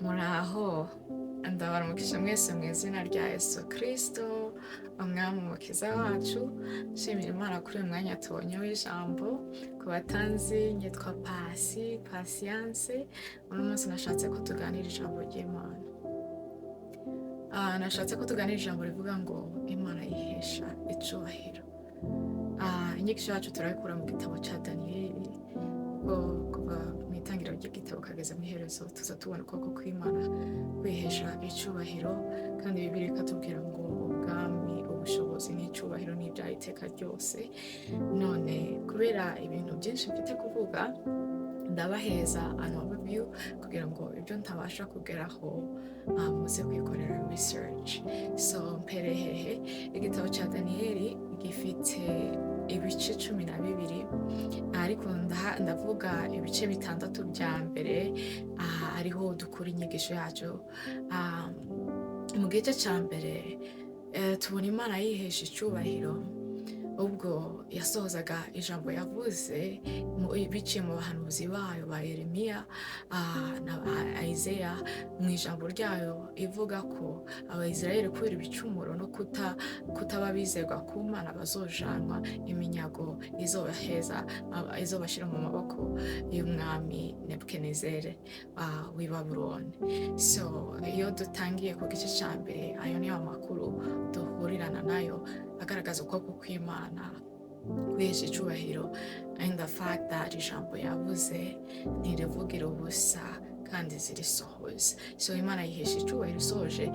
Muraho, ndabaramukije mwese mu izina rya Yesu Kristo, umwami umukiza wacu. Nshimira Imana kuri uyu mwanya tubonyeho ijambo. Ku batanzi nyitwa Patience. Uno munsi nashatse ko tuganira ijambo ry'Imana. Nashatse ko tuganira ijambo rivuga ngo Imana yihesha icyubahiro. Inyigisho yacu turayikura mu gitabo cya Daniyeli, kuva mu itangiriro ry'igitabo kageze mu iherezo tuza tubona ukuboko kw'Imana kwihesha icyubahiro, kandi Bibiliya ikatubwira ngo ubwami, ubushobozi n'icyubahiro ni ibyayo iteka ryose. None kubera ibintu byinshi mfite kuvuga, ndabaheza an overview kugira ngo ibyo ntabasha kugeraho muze kwikorera research. So mperehehe, igitabo cya Daniyeli gifite ibice 12, ariko ndavuga ibice 6 bya mbere ariho dukura inyigisho yacu. Mu gice cya mbere tubona Imana yihesha icyubahiro ubwo yasohozaga ijambo yavuze biciye mu bahanuzi bayo ba Yeremiya na Isaiya, mu ijambo ryayo ivuga ko Abayisiraheli kubera ibicumuro no kutaba bizerwa ku Mana bazojanwa iminyago izobashyira mu maboko y'umwami Nebukadinezeri w'i Babuloni. So iyo dutangiye ku gice cya mbere, ayo niyo makuru duhurirana nayo agaragaza ukuboko kw'Imana kwihesha icyubahiro, and the fact that ijambo yavuze ntirivugira ubusa kandi zirisohoza. So Imana yihesha icyubahiro isoje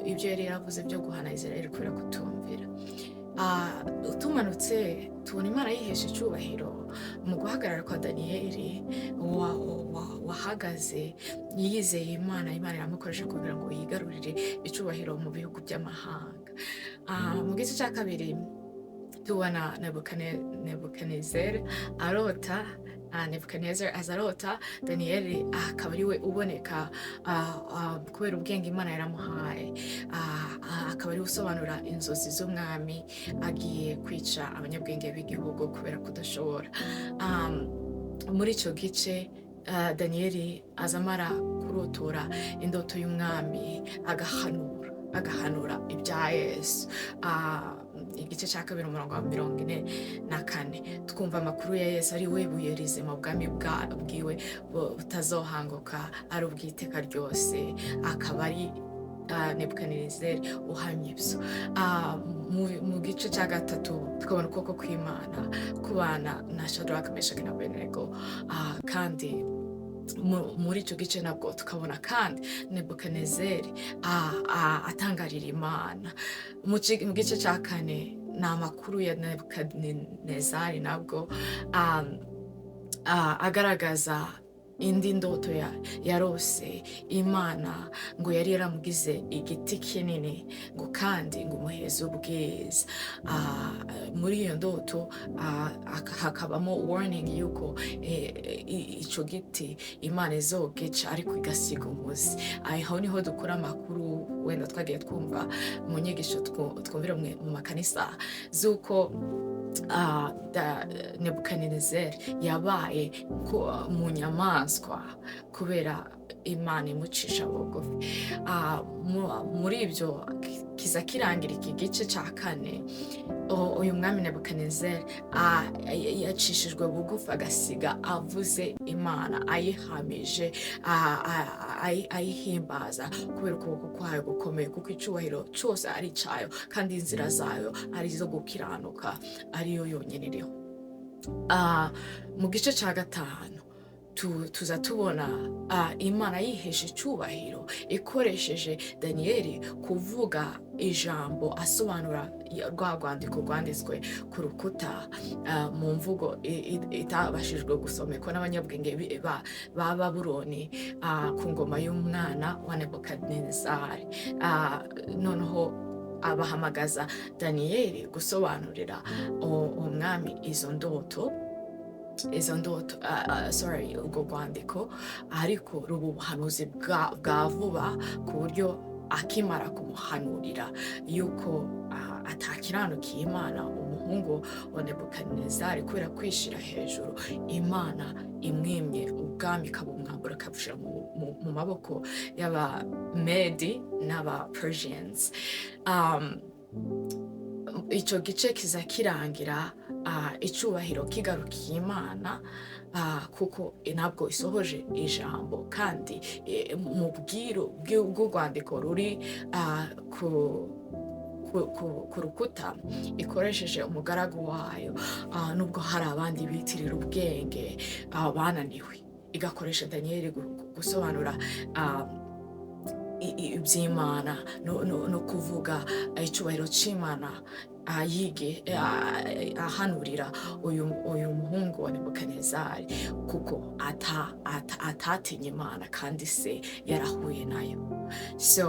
ibyo yari yaravuze byo guhana Isiraheli kubera kutumvira. Tumanutse tubona Imana yihesha icyubahiro mu guhagarara kwa Daniyeli wahagaze yizeye Imana iramukoresha kugira ngo yigarurire icyubahiro mu bihugu by'amahanga. Mu gice cya kabiri tubona Nebukadinezeri arota. Nebukadinezeri azarota, Daniyeli akaba ari we uboneka kubera ubwenge Imana yaramuhaye, akaba ari usobanura inzozi z'umwami agiye kwica abanyabwenge b'igihugu kubera kudashobora. Muri icyo gice Daniyeli azamara kurotora indoto y'umwami agahanura ibya Yesu. Igice cya kabiri umurongo wa 44 twumva amakuru ya Yesu ari we buye rizima, ubwami bwiwe butazohanguka, ari ubw'iteka ryose, akaba ari Nebukadinezeri uhamya ibyo. Mu gice cya gatatu tukabona ukuboko kw'Imana kubana na Shadraka, Meshaki na Abednego, kandi muri icyo gice nabwo tukabona kandi Nebukadinezeri atangarira Imana. Mu gice cya kane ni amakuru ya Nebukadinezari nabwo agaragaza indi ndoto yarose Imana ngo yari yaramugize igiti kinini ngo kandi ngo umuheze ubwiza. Muri iyo ndoto hakabamo warning yuko icyo giti Imana izogica ariko igasiga umuzi. Aho niho dukura amakuru wenda twagiye twumva mu nyigisho twumvira mu makanisa z'uko Nebukadinezeri yabaye mu nyamaswa kubera Imana imucisha bugufi. Muri ibyo kiza kirangira iki gice cya kane, uyu mwami Nebukadinezeri yacishijwe bugufi agasiga avuze Imana, ayihamije, ayihimbaza kubera ukuboko kwayo gukomeye, kuko icyubahiro cyose ari cyayo kandi inzira zayo ari izo gukiranuka, ariyo yonyine iriho. Mu gice cya gatanu tuza tubona Imana yihesha icyubahiro ikoresheje Daniyeli kuvuga ijambo asobanura rwa rwandiko rwanditswe ku rukuta mu mvugo itabashijwe gusomekwa n'abanyabwenge ba Babuloni ku ngoma y'umwana wa Nebukadinezari. Noneho abahamagaza Daniyeli gusobanurira umwami izo ndoto urwo rwandiko, ariko ruba ubuhanuzi bwa vuba ku buryo akimara kumuhanurira yuko atakiranukiye Imana, umuhungu wa Nebukadinezari kubera kwishira hejuru, Imana imwimye ubwami ikabumwambura bakabushyira mu maboko y'Abamedi n'Aba-Persians. Icyo gice kiza kirangira icyubahiro kigarukiye Imana, kuko ntabwo isohoje ijambo, kandi mu bwiru bw'urwandiko ruri ku rukuta ikoresheje umugaragu wayo, nubwo hari abandi bitirira ubwenge bananiwe, igakoresha Daniyeli gusobanura iby'Imana no kuvuga icyubahiro cy'Imana, ahanurira uyu muhungu wa Nebukadinezari, kuko atatinye Imana kandi se yarahuye nayo. So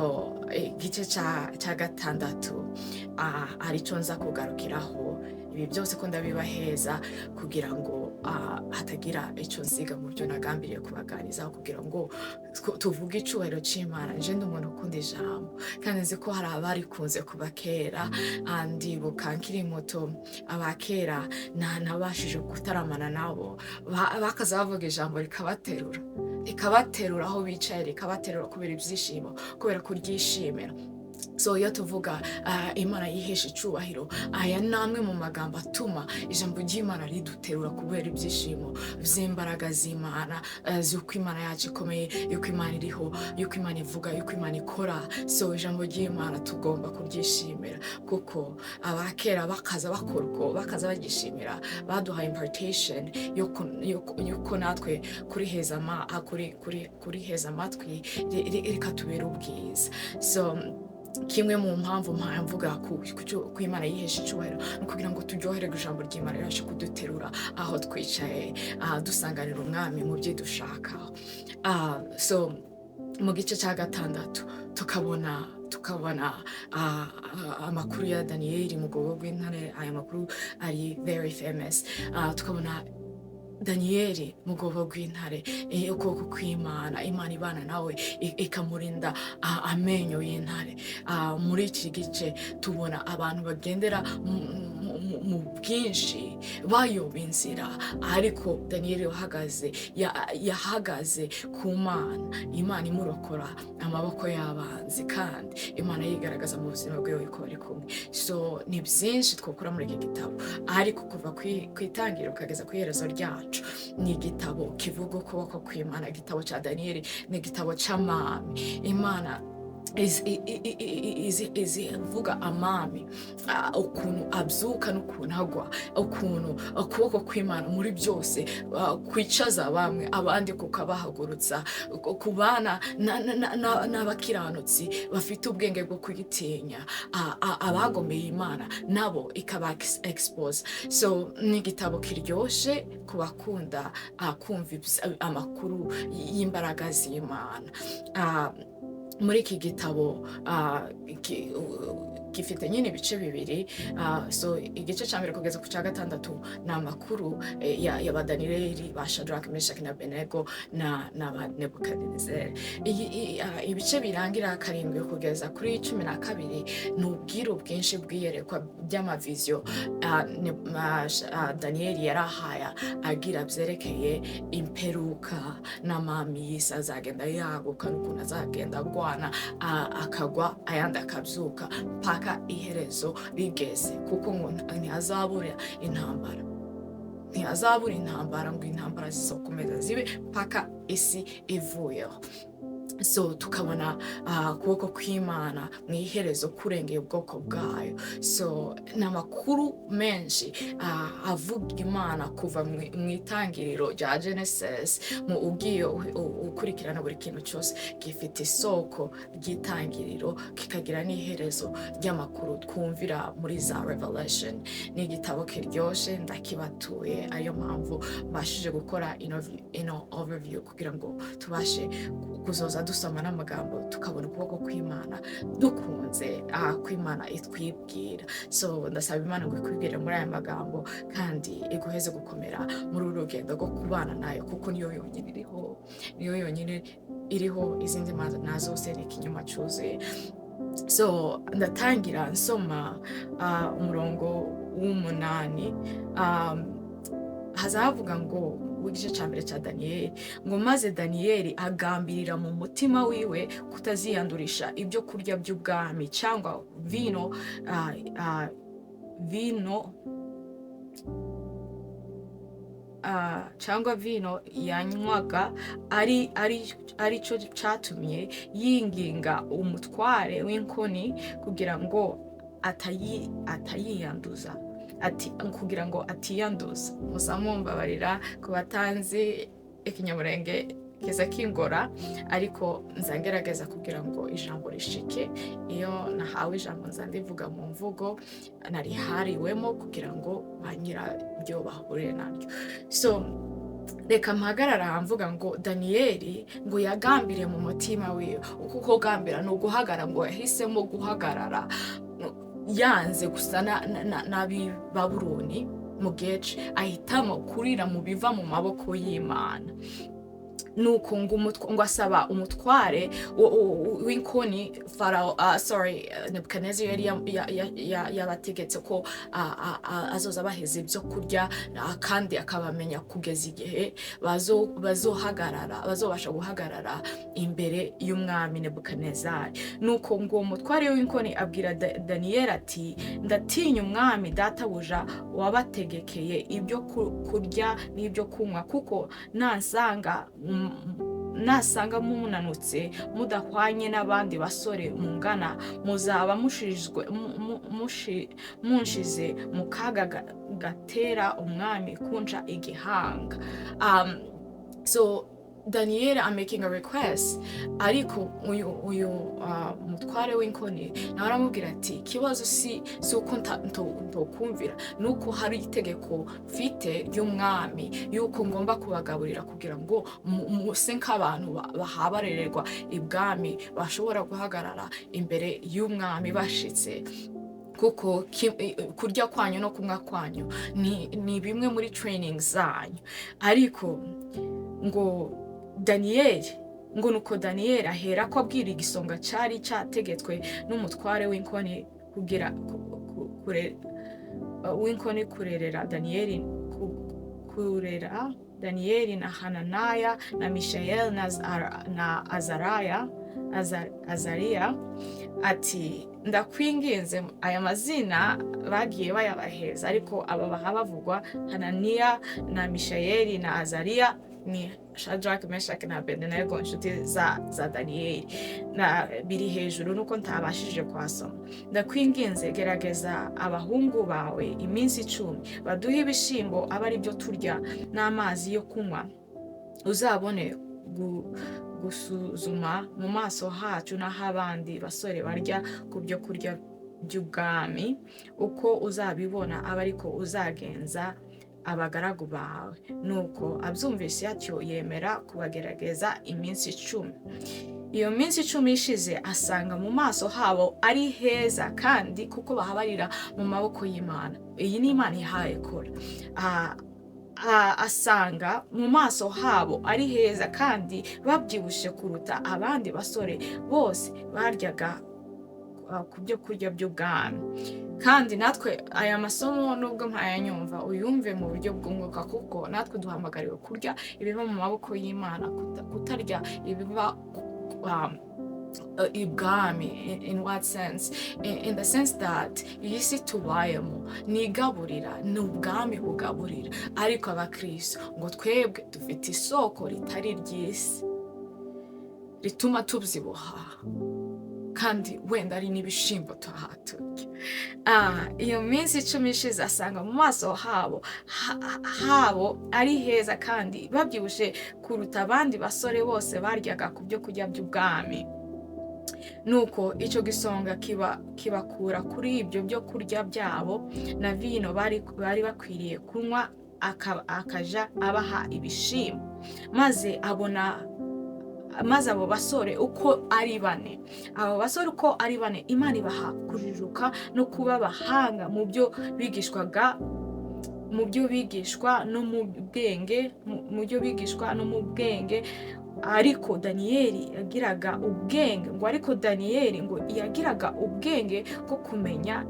igice cya gatandatu aricyo nza kugarukiraho. Ibi byose ko ndabibaheza kugira ngo hatagira icyo nsiga mu byo nagambiriye kubaganizaho, kugira ngo tuvuge icyubahiro cy'Imana. nje ndi umuntu ukunda ijambo, kandi nzi ko hari abarikunze kuva kera. Ndibuka nkiri muto, abakera nabashije gutaramana nabo, bakaza bavuga ijambo rikabaterura aho bicaye, rikabaterura kubera ibyishimo, kubera kuryishimira. So iyo tuvuga Imana yihesha icyubahiro, aya ni amwe mu magambo atuma ijambo ry'Imana riduterura kubera ibyishimo by'imbaraga z'Imana, z'uko Imana yacu ikomeye, yuko Imana iriho, yuko Imana ivuga, yuko Imana ikora. So ijambo ry'Imana tugomba kuryishimira, kuko abakera bakaza bakora uko, bakaza bagishimira, baduhaye impartation yuko natwe kuriheza amatwi rikatubera ubwiza. So kimwe mu mpamvu mvuga ko Imana yihesha icyubahiro ni ukugira ngo turyoherwe ijambo ry'Imana ribashe kuduterura aho twicaye, dusanganira umwami mu byo dushaka. So mu gice cya gatandatu tukabona amakuru ya Daniyeli mu rwobo rw'intare. Aya makuru ari very famous. Tukabona Daniyeli mu rwobo rw'intare, ukuboko kw'Imana, Imana ibana nawe ikamurinda amenyo y'intare. Muri iki gice tubona abantu bagendera mu bwinshi bayoba inzira, ariko Daniyeli yahagaze ku Mana, Imana imurokora amaboko y'abanzi, kandi Imana yigaragaza mu buzima bwe yuko bari kumwe. So ni byinshi twakura muri iki gitabo, ariko kuva ku itangiriro ukageza ku iherezo ryacu ni igitabo kivuga ukuboko kw'Imana. Igitabo cya Daniyeli ni igitabo cy'amami. Imana izivuga amami, ukuntu abyuka n'ukuntu agwa, ukuntu ukuboko kw'Imana muri byose kwicaza bamwe, abandi kukabahagurutsa, kubana n'abakiranutsi bafite ubwenge bwo kuyitinya, abagomeye Imana nabo ikaba expose. So ni igitabo kiryoshye ku bakunda kumva amakuru y'imbaraga z'Imana. Muri iki gitabo gifite nyine ibice bibiri. So igice cya mbere kugeza ku cya gatandatu ni amakuru y'Abadaniyeli, ba Shadraka, Meshaki na Abednego na Nebukadinezari. Ibice birangira 7 kugeza kuri 12 ni ubwiru bwinshi bw'iyerekwa by'amaviziyo Daniyeli yarahaye agira byerekeye imperuka n'amami y'isi azagenda yaguka, n'ukuntu azagenda agwana, akagwa ayandi akabyuka paka iherezo rigeze, kuko ngo ntihazabura intambara ngo intambara zizokomeza zibe paka isi ivuyeho. So tukabona ukuboko kw'Imana mu iherezo kurengeye ubwoko bwayo. So ni amakuru menshi avuga Imana kuva mu itangiriro rya Genesis. Ugiye ukurikirana buri kintu cyose gifite isoko ry'itangiriro kikagira n'iherezo ry'amakuru twumvira muri za Revelation. Ni igitabo kiryoshye, ndakibatuye, ariyo mpamvu mbashije gukora ino overview kugira ngo tubashe kuzoza dusoma n'amagambo tukabona ukuboko kw'Imana dukunze kw'Imana itwibwira. So ndasaba Imana ngo ikwibwire muri aya magambo, kandi iguheze gukomera muri uru rugendo rwo kubana nayo, kuko niyo yonyine iriho, izindi mana zose ni ikinyoma cyuzuye. So ndatangira nsoma umurongo w'8. Hazavuga ngo w'igice cya mbere cya Daniyeli, ngo maze Daniyeli agambirira mu mutima wiwe kutaziyandurisha ibyo kurya by'ubwami cyangwa vino cyangwa vino yanywaga, ari cyo cyatumye yinginga umutware w'inkoni kugira ngo atayiyanduza, kugira ngo atiyanduza. Musa mumbabarira ku batanzi ikinyamurenge kiza kingora, ariko nzagerageza kugira ngo ijambo rishike. Iyo nahawe ijambo nzandivuga mu mvugo narihariwemo kugira ngo ba nyirabyo bahure naryo. So reka mpagarara mvuga ngo Daniyeli ngo yagambiriye mu mutima wiwe. Uko gambira ni uguhagarara, ngo yahisemo guhagarara yanze gusa n'ab'i Babuloni mu gece, ahitamo kurira mu biva mu maboko y'Imana. Nuko ngo asaba umutware w'inkoni Farao, Nebukadinezari yari yabategetse ko azoza baheza ibyo kurya, kandi akabamenya kugeza igihe bazobasha guhagarara imbere y'umwami Nebukadinezari. Nuko ngo umutware w'inkoni abwira Daniyeli ati, ndatinya umwami databuja wabategekeye ibyo kurya n'ibyo kunywa, kuko nasanga munanutse mudahwanye n'abandi basore mungana, muzaba munshize mu kaga gatera umwami kunca igihanga. So Daniyeli are making a request, ariko uyu mutware w'inkoni nawe aramubwira ati, ikibazo si uko ntokumvira, nuko hari itegeko mfite ry'umwami yuko ngomba kubagaburira kugira ngo muse nk'abantu bahabarererwa ibwami, bashobora guhagarara imbere y'umwami bashitse. Kuko kurya kwanyu no kunywa kwanyu ni bimwe muri training zanyu. Ariko ngo nuko Daniyeli ahera ko abwira igisonga cyari cyategetswe n'umutware w'inkoni kurerera Daniyeli na Hananaya na Mishayeli na Azariya ati, ndakwinginze. Aya mazina bagiye bayabaheza, ariko aba bahavugwa Hananiya na Mishayeli na Azariya ni Shadrach, Meshach na Abednego, inshuti za Daniyeli, biri hejuru nuko ntabashije kwasoma. Ndakwinginze gerageza abahungu bawe iminsi 10, baduhe ibishimbo aba ari byo turya n'amazi yo kunywa, uzabone gusuzuma mu maso hacu n'aho abandi basore barya ku byo kurya by'ubwami. Uko uzabibona aba ariko uzagenza abagaragu bawe. Nuko abyumvise atyo yemera kubagerageza iminsi 10. Iyo minsi 10 ishize, asanga mu maso habo ari heza, kandi kuko bahabarira mu maboko y'Imana. Iyi ni Imana ihaye kora. Asanga mu maso habo ari heza, kandi babyibushe kuruta abandi basore bose baryaga ku byo kurya by'ubwami. Kandi natwe aya masomo nubwo mpayanyumva, uyumve mu buryo bw'umwuka, kuko natwe duhamagariwe kurya ibiva mu maboko y'Imana, kutarya ibiva ibwami. In what sense? In the sense that iyi si tubayemo ni igaburira, ni ubwami bugaburira, ariko abakristo ngo twebwe dufite isoko ritari ry'isi rituma tubyibuha, kandi wenda ari n'ibishimbo tuhaturya. Iyo minsi 10 ishize, asanga mu maso habo ari heza, kandi babyibushe kuruta abandi basore bose baryaga ku byo kurya by'ubwami. Nuko icyo gisonga kibakura kuri ibyo byo kurya byabo na vino bari bakwiriye kunywa, akaja abaha ibishimbo. Maze abo basore uko ari 4, Imana ibaha kujijuka no kuba abahanga mu byo bigishwa no mu bwenge, ariko Daniyeli yagiraga ubwenge ngo yagiraga ubwenge bwo kumenya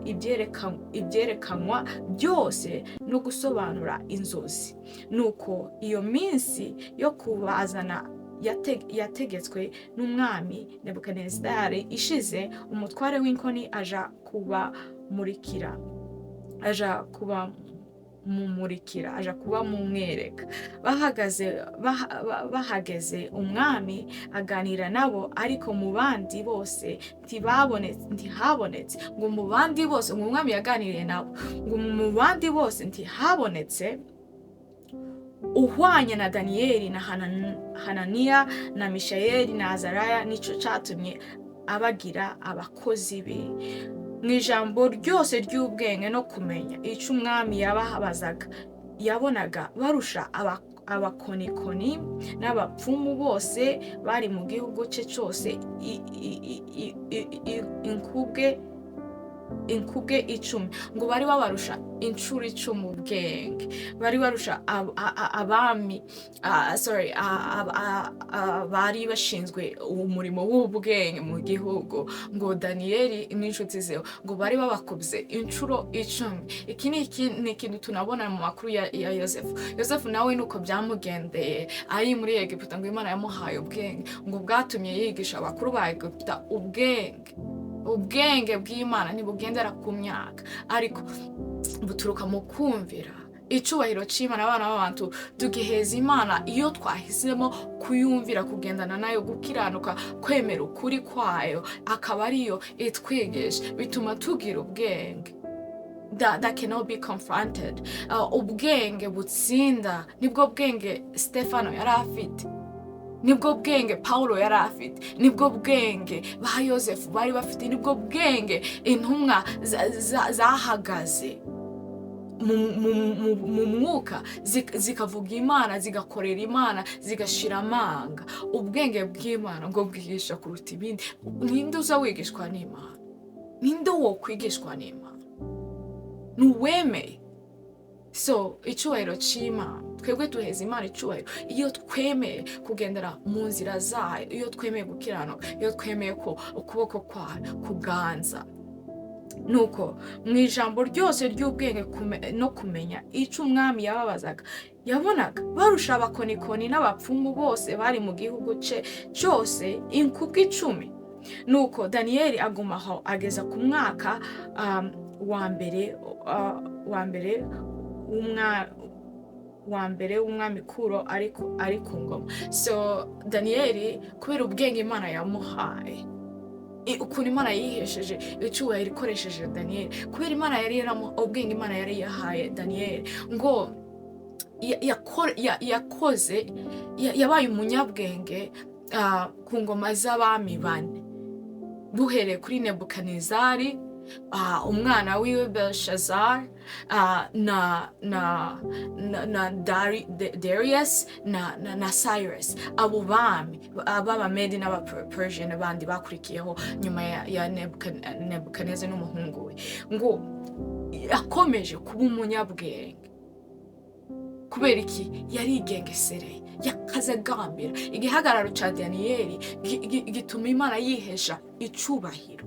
ibyerekanwa byose no gusobanura inzozi. Nuko iyo minsi yo kubazana yategetswe n'umwami Nebukadinezari ishize, umutware w'inkoni aja kubamumwereka. Bahageze umwami aganira nabo, ariko mu bandi bose ntihabonetse ngo mu bandi bose ngo umwami yaganiriye nabo ngo mu bandi bose ntihabonetse uhwanye na Daniyeli na Hananiya na Mishayeli na Azariya. Nico catumye abagira abakozi be. Mu ijambo ryose ry'ubwenge no kumenya ico umwami yababazaga, yabonaga barusha abakonikoni n'abapfumu bose bari mu gihugu cye cyose inkubwe 10. ngo bari babarusha incuro 10 ubwenge, bari barusha abami bari bashinzwe umurimo w'ubwenge mu gihugu. ngo Daniyeli n'inshuti ze ngo bari babakubye incuro 10. Iki ni ikintu tunabona mu makuru ya Yosefu nawe nuko byamugendeye ari muri Egiputa, ngo Imana yamuhaye ubwenge ngo bwatumye yigisha abakuru ba Egiputa ubwenge bw'Imana ntibugendera ku myaka, ariko buturuka mu kumvira icyubahiro cy'Imana. Abana b'abantu tugiheza Imana iyo twahisemo kuyumvira, kugendana nayo, gukiranuka, kwemera ukuri kwayo, akaba ariyo itwigisha, bituma tugira ubwenge that cannot be confronted. Ubwenge butsinda nibwo bwenge Stefano yari afite, nibwo bwenge Paulo yari afite, nibwo bwenge ba Yosefu bari bafite, nibwo bwenge intumwa zahagaze mu mwuka zikavuga Imana, zigakorera Imana, zigashira amanga. Ubwenge bw'Imana ngo bwigisha kuruta ibindi. Ninde uza wigishwa n'Imana? Ninde wo kwigishwa n'Imana? Nuwemeye. So icyubahiro cy'Imana, twebwe duheza Imana icyubahiro iyo twemeye kugendera mu nzira zayo, iyo twemeye gukiranuka, iyo twemeye ko ukuboko kwayo kuganza. Nuko mu ijambo ryose ry'ubwenge no kumenya icyo umwami yababazaga, yabonaga barusha abakonikoni n'abapfumu bose bari mu gihugu cye cyose inkubwe 10. Nuko Daniyeli agumaho ageza ku mwaka wa mbere w'umwami Kuro ari ku ngoma. So Daniyeli kubera ubwenge Imana yamuhaye, ukuntu Imana yihesheje icyubahiro ikoresheje Daniyeli, kubera Imana ubwenge Imana yari yahaye Daniyeli, ngo yabaye umunyabwenge ku ngoma z'abami 4, duhereye kuri Nebukadinezari, umwana wiwe Belshazzar, na Darius na Cyrus. abo bami b'Abamedi n'Abapersian bandi bakurikiyeho nyuma ya Nebukadinezari n'umuhungu we, ngo yakomeje kuba umunyabwenge. Kubera iki? yarigengesereye, yakaze agambira. Igihagararo cya Daniyeli gituma Imana yihesha icyubahiro.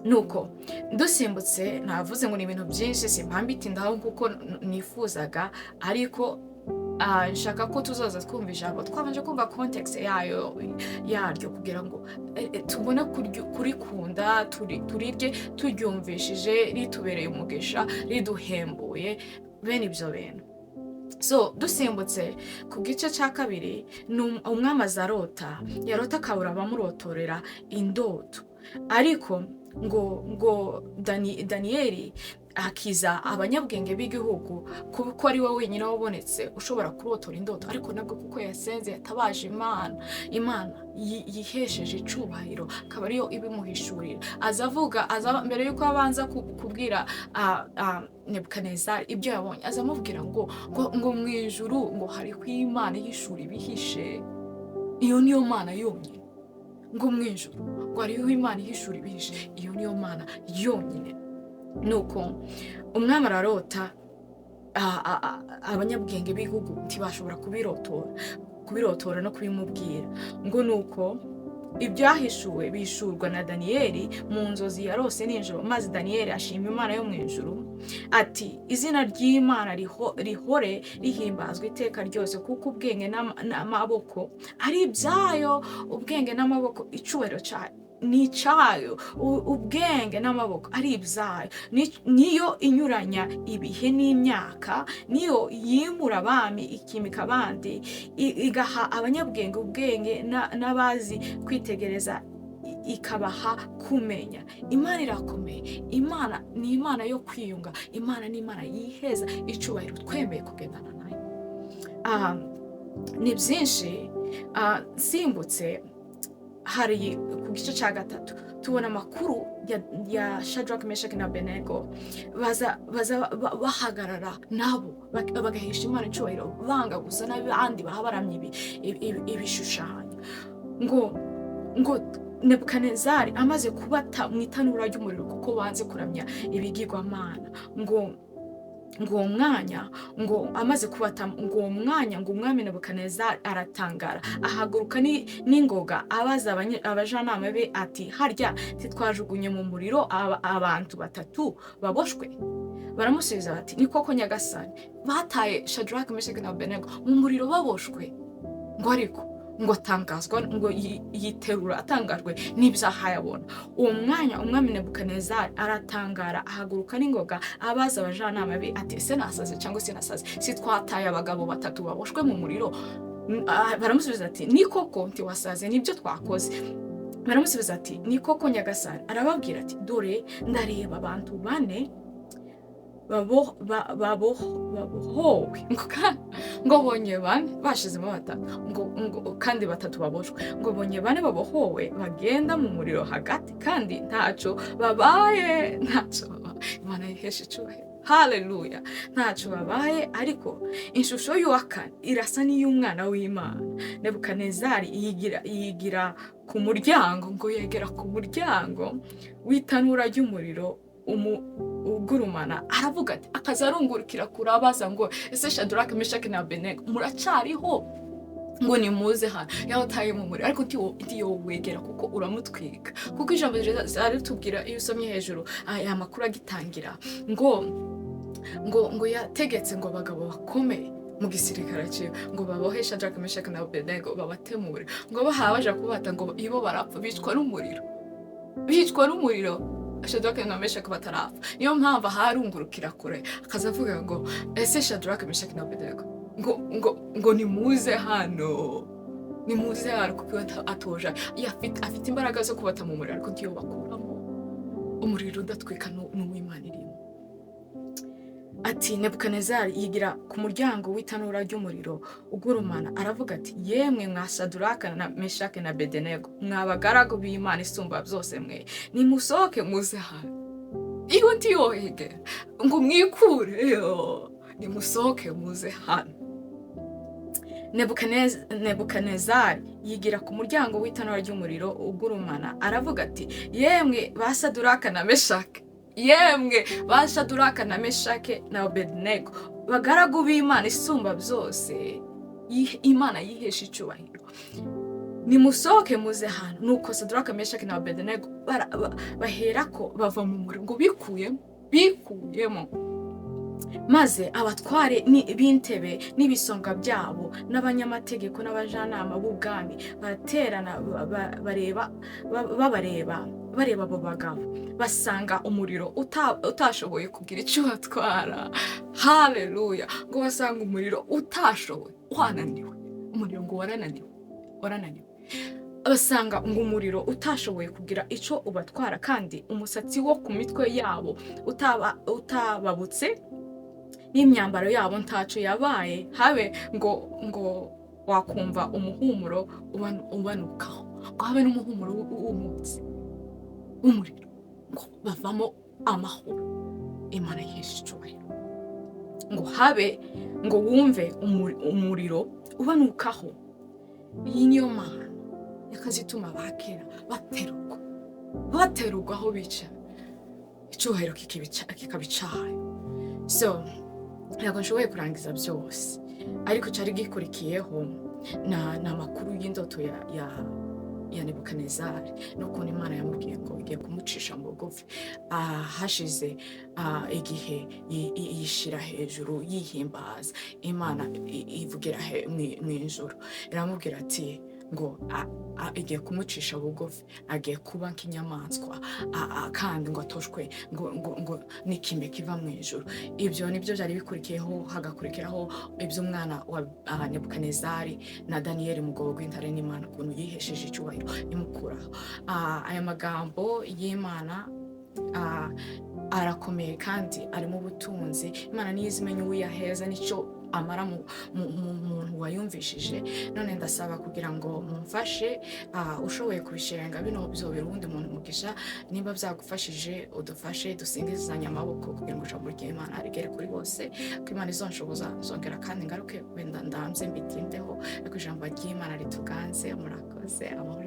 Nuko dusimbutse, navuze ngo ni ibintu byinshi, simpambitindaho kuko nifuzaga, ariko nshaka ko tuzoza twumva ijambo, twabanje kumva context yaryo kugira ngo tubone kurikunda, turirye turyumvishije, ritubereye umugisha, riduhembuye, bene ibyo bintu. So dusimbutse ku gice cya 2, umwami yarota akabura abamurotorera indoto, ariko ngo Daniyeli akiza abanyabwenge b'igihugu kuko ari we wenyine wabonetse ushobora kurotora indoto, ariko nabwo kuko yasenze, yatabaje Imana yihesheje icyubahiro, akaba ariyo ibimuhishurira. aza mbere yuko abanza kubwira Nebukadinezari ibyo yabonye, azamubwira ngo mu ijuru ngo hariho Imana ihishura ibihishe. Iyo niyo Mana yonyine. Ngo mu ijuru ngo hariho Imana ihishura ibihishe, iyo niyo Mana yonyine. Nuko umwami ararota, abanyabwenge b'igihugu ntibashobora kubirotora. kubirotora no kubimubwira, ngo nuko ibyahishuwe bishurwa na Daniyeli mu nzozi yarose nijoro. Maze Daniyeli ashima Imana yo mu ijuru ati, izina ry'Imana rihore rihimbazwa iteka ryose, kuko ubwenge n'amaboko ari ibyayo. Ubwenge n'amaboko icubahiro cyayo ni icyayo, ubwenge n'amaboko ari ibyayo. Niyo inyuranya ibihe n'imyaka, niyo yimura abami ikimika abandi, igaha abanyabwenge ubwenge n'abazi kwitegereza ikabaha kumenya. Imana irakomeye. Imana ni Imana yo kwiyunga. Imana ni Imana yiheza icubahiro, twemeye kugendana nayo. Ni byinshi. Simbutse hari ku gice cya 3 tubona amakuru ya Shadraka, Meshaki na Abednego baza bahagarara nabo bagahesha Imana icubahiro, banga gusa n'abandi bahabaramye ibishushanyo. ngo Nebukadinezari amaze kubata mu itanura ry'umuriro kuko banze kuramya ibigirwamana, ngo uwo mwanya amaze kubata, ngo uwo mwanya ngo umwami Nebukadinezari aratangara, ahaguruka n'ingoga abaza abajanama be ati, harya titwajugunye mu muriro abantu 3 baboshwe? Baramusubiza bati, ni koko nyagasani, bataye Shadraka, Meshaki na Abednego mu muriro baboshwe. Ngo ariko ngo atangazwa, ngo yiterura atangajwe n'ibyaha yabona. Uwo mwanya umwami Nebukadinezari aratangara, ahaguruka n'ingoga abaza abajanama be ati, ese nasaze cyangwa se nasaze? Si twataye abagabo 3 baboshwe mu muriro? Baramusubiza ati, ni koko ntiwasaze, nibyo twakoze. Baramusubiza ati, ni koko nyagasani. Arababwira ati, dore ndareba abantu 4 babohowe, ngo bonye 4 bashizemo 3, kandi 3 baboshwe. Ngo bonye 4 babohowe bagenda mu muriro hagati, kandi ntacyo babaye. Imana yihesha icubahiro. Haleluya. Ntacyo babaye. Ariko ishusho y'uwakane irasa n'iy'umwana w'Imana. Nebukadinezari yigira ku muryango, ngo yegera ku muryango w'itanura ry'umuriro ugurumana, aravuga ati, akazarungurukira kurabaza ngo, ese Shadraka, Meshaki na Abednego muracariho? Ngo nimuze hano. Yawutaye mu muriro, ariko ntiyo wegera kuko uramutwika. Kuko ijambo ritubwira, iyo usomye hejuru aya makuru agitangira, ngo yategetse ngo abagabo bakomeye mu gisirikare cyiwe ngo babohe Shadraka, Meshaki na Abednego babate mu muriro. Ngo baje kubata, ngo ibo barapfa, bicwa n'umuriro. Shadraka na Meshaki batarapfa. Niyo mpamvu harungurukira kure akazavuga ngo, ese Shadraka, Meshaki na Abednego ngo nimuze hano, kuko atoje afite imbaraga zo kubata mu muriro, ariko ntiyo bakuramo. Umuriro udatwika n'uw'Imana irimo. Ati, Nebukadinezari yigira ku muryango w'itanura ry'umuriro ugurumana, aravuga ati, yemwe mwa Shadraka na Meshaki na Abednego, mwabagaragu b'Imana isumba byose mwe, nimusohoke muze hano. Iyo ntiyohegera ngo mwikure, nimusohoke muze hano. Nebukadinezari yigira ku muryango w'itanura ry'umuriro ugurumana, aravuga ati, yemwe ba Shadraka na Meshaki, yemwe ba Shadraka na Meshaki na Abednego, bagaragu b'Imana isumba byose, Imana yihesha icubahiro, nimusohoke muze hano. Nuko Shadraka, Meshaki na Abednego baherako bava mu muriro, ngo bikuyemo. Maze abatware b'intebe n'ibisonga byabo n'abanyamategeko n'abajanama b'ubwami baraterana bareba abo bagabo, basanga umuriro utashoboye kugira icyo batwara. Haleluya. Ngo basanga umuriro utashoboye, wananiwe. Umuriro ngo warananiwe. Basanga ngo umuriro utashoboye kugira icyo ubatwara, kandi umusatsi wo ku mitwe yabo utababutse, n'imyambaro yabo ntacyo yabaye, habe ngo wakumva umuhumuro ubanukaho, ngo habe n'umuhumuro w'umutsi w'umuriro, ngo bavamo amahoro. Imana yihesha icubahiro. Ngo habe ngo wumve umuriro ubanukaho. Iyi niyo Mana yakazituma bakera baterurwa aho bica, icyubahiro kikabicaye. So ntabwo nshoboye kurangiza byose, ariko cyari gikurikiyeho ni amakuru y'indoto ya Nebukadinezari n'ukuntu Imana yamubwiye ngo igiye kumucisha mu bugufi. Hashize igihe yishira hejuru yihimbaza, Imana ivugira mu ijuru iramubwira ati ngo igiye kumucisha bugufi, agiye kuba nk'inyamaswa kandi ngo atoshwe ngo n'ikime kiva mu ijuru. Ibyo nibyo byari bikurikiyeho, hagakurikiraho iby'umwana wa Nebukadinezari na Daniyeli mu rwobo rw'intare, n'Imana ukuntu yihesheje icyubahiro imukuraho. Aya magambo y'Imana arakomeye kandi arimo ubutunzi. Imana niyo izi imenya uwiyaheza nicyo amara mu muntu wayumvishije. None ndasaba kugira ngo mumfashe, ushoboye kubishenga bino bizobera uwundi muntu umugisha. Niba byagufashije udufashe dusingizanye amaboko kugira ngo ijambo ry'Imana rigere kuri bose, ko Imana izonshoboza zongera kandi ngaruke wenda ndamze mbitindeho, ariko ijambo ry'Imana rituganze. Murakoze. Amahoro